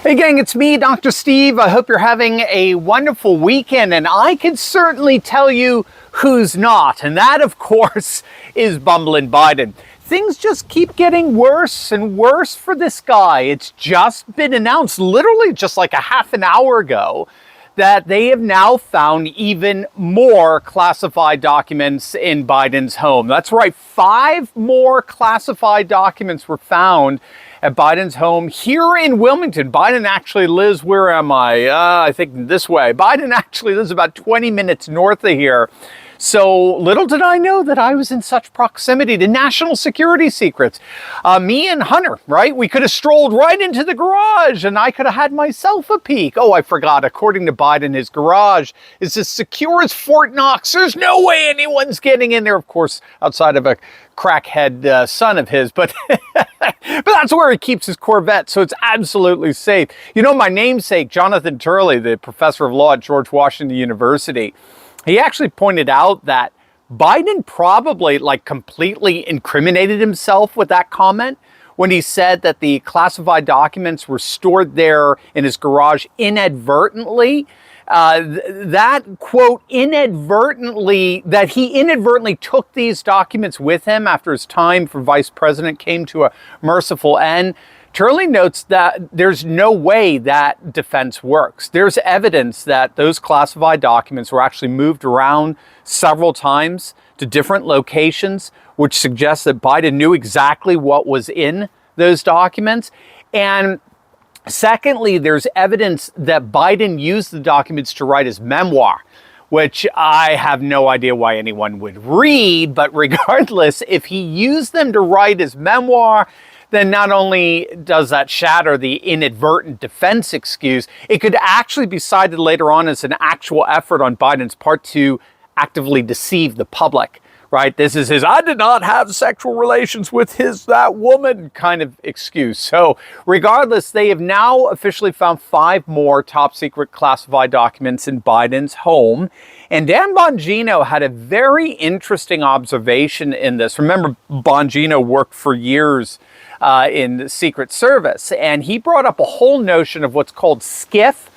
Hey gang, it's me, Dr. Steve. I hope you're having a wonderful weekend, and I can certainly tell you who's not, and that, of course, is bumbling Biden. Things just keep getting worse and worse for this guy. It's just been announced, literally just like a half an hour ago, that they have now found even more classified documents in Biden's home. That's right, 5 more classified documents were found at Biden's home here in Wilmington. Biden actually lives, where am I think this way. Biden actually lives about 20 minutes north of here. So little did I know that I was in such proximity to national security secrets. Me and Hunter, right? We could have strolled right into the garage and I could have had myself a peek. Oh, I forgot. According to Biden, his garage is as secure as Fort Knox. There's no way anyone's getting in there, of course, outside of a crackhead son of his, but but that's where he keeps his Corvette, so it's absolutely safe. You know, my namesake, Jonathan Turley, the professor of law at George Washington University, he actually pointed out that Biden probably completely incriminated himself with that comment when he said that the classified documents were stored there in his garage inadvertently. That quote, that he inadvertently took these documents with him after his time for vice president came to a merciful end. Turley notes that there's no way that defense works. There's evidence that those classified documents were actually moved around several times to different locations, which suggests that Biden knew exactly what was in those documents. And secondly, there's evidence that Biden used the documents to write his memoir, which I have no idea why anyone would read. But regardless, if he used them to write his memoir, then not only does that shatter the inadvertent defense excuse, it could actually be cited later on as an actual effort on Biden's part to actively deceive the public, right? This is his, I did not have sexual relations with that woman kind of excuse. So regardless, they have now officially found 5 more top secret classified documents in Biden's home. And Dan Bongino had a very interesting observation in this. Remember, Bongino worked for years in the Secret Service, and he brought up a whole notion of what's called SCIF.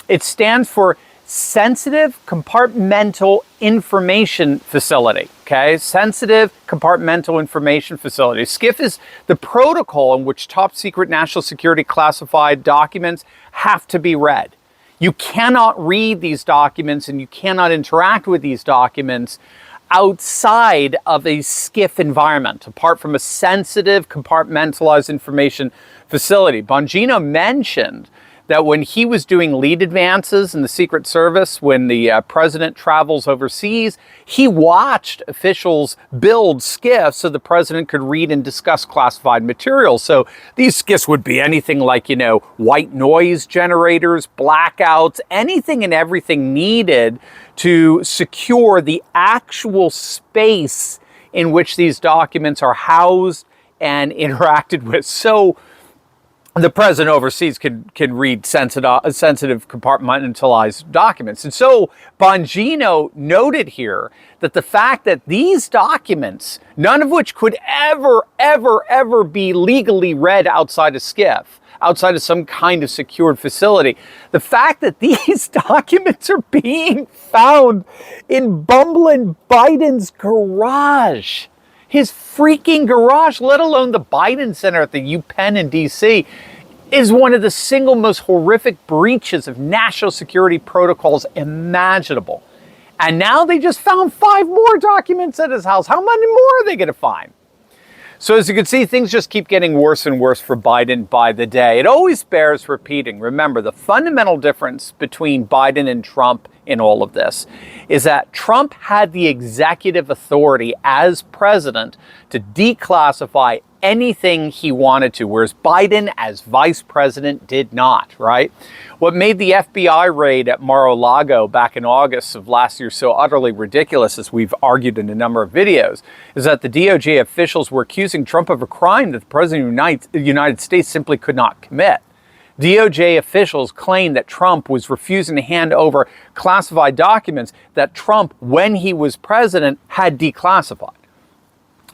It stands for Sensitive Compartmental Information Facility, okay? Sensitive Compartmental Information Facility. SCIF is the protocol in which top secret national security classified documents have to be read. You cannot read these documents and you cannot interact with these documents outside of a SCIF environment, apart from a sensitive compartmentalized information facility. Bongino mentioned that when he was doing lead advances in the Secret Service, when the president travels overseas, he watched officials build SCIFs so the president could read and discuss classified materials. So these SCIFs would be anything like, white noise generators, blackouts, anything and everything needed to secure the actual space in which these documents are housed and interacted with. So the president overseas can read sensitive compartmentalized documents. And so Bongino noted here that the fact that these documents, none of which could ever be legally read outside of SCIF, outside of some kind of secured facility, the fact that these documents are being found in bumbling Biden's garage, his freaking garage, let alone the Biden Center at the UPenn in DC, is one of the single most horrific breaches of national security protocols imaginable. And now they just found 5 more documents at his house. How many more are they going to find? So as you can see, things just keep getting worse and worse for Biden by the day. It always bears repeating. Remember, the fundamental difference between Biden and Trump in all of this is that Trump had the executive authority as president to declassify anything he wanted to, whereas Biden as vice president did not, right? What made the FBI raid at Mar-a-Lago back in August of last year so utterly ridiculous, as we've argued in a number of videos, is that the DOJ officials were accusing Trump of a crime that the president of the United States simply could not commit. DOJ officials claimed that Trump was refusing to hand over classified documents that Trump, when he was president, had declassified.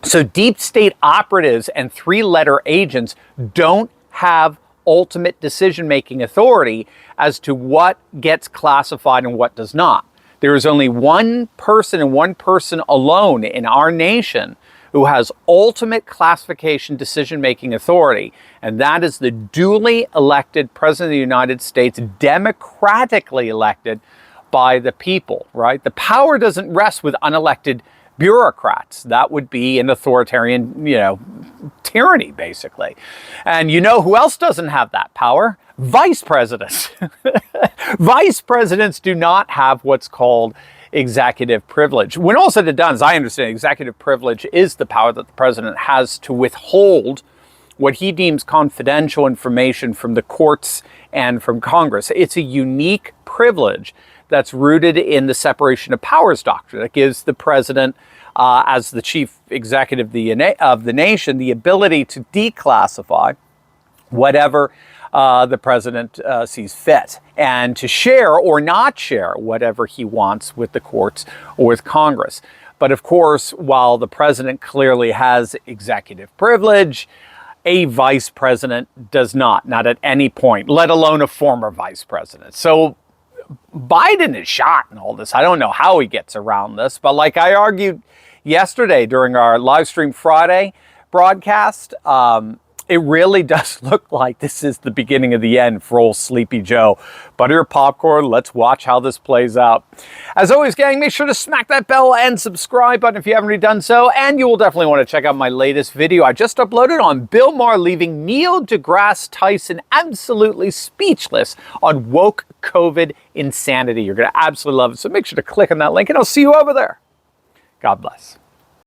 So deep state operatives and 3-letter agents don't have ultimate decision-making authority as to what gets classified and what does not. There is only one person and one person alone in our nation who has ultimate classification decision-making authority, and that is the duly elected President of the United States, democratically elected by the people, right? The power doesn't rest with unelected bureaucrats. That would be an authoritarian, tyranny, basically. And you know who else doesn't have that power? Vice presidents. Vice presidents do not have what's called executive privilege. When all said and done, as I understand, executive privilege is the power that the president has to withhold what he deems confidential information from the courts and from Congress. It's a unique privilege that's rooted in the separation of powers doctrine. It gives the president, as the chief executive of the nation, the ability to declassify whatever the president sees fit, and to share or not share whatever he wants with the courts or with Congress. But of course, while the president clearly has executive privilege, a vice president does not at any point, let alone a former vice president. So Biden is shot in all this. I don't know how he gets around this, but like I argued yesterday during our live stream Friday broadcast, it really does look like this is the beginning of the end for old Sleepy Joe. Butter your popcorn. Let's watch how this plays out. As always, gang, make sure to smack that bell and subscribe button if you haven't already done so. And you will definitely want to check out my latest video I just uploaded on Bill Maher leaving Neil deGrasse Tyson absolutely speechless on woke COVID insanity. You're going to absolutely love it. So make sure to click on that link, and I'll see you over there. God bless.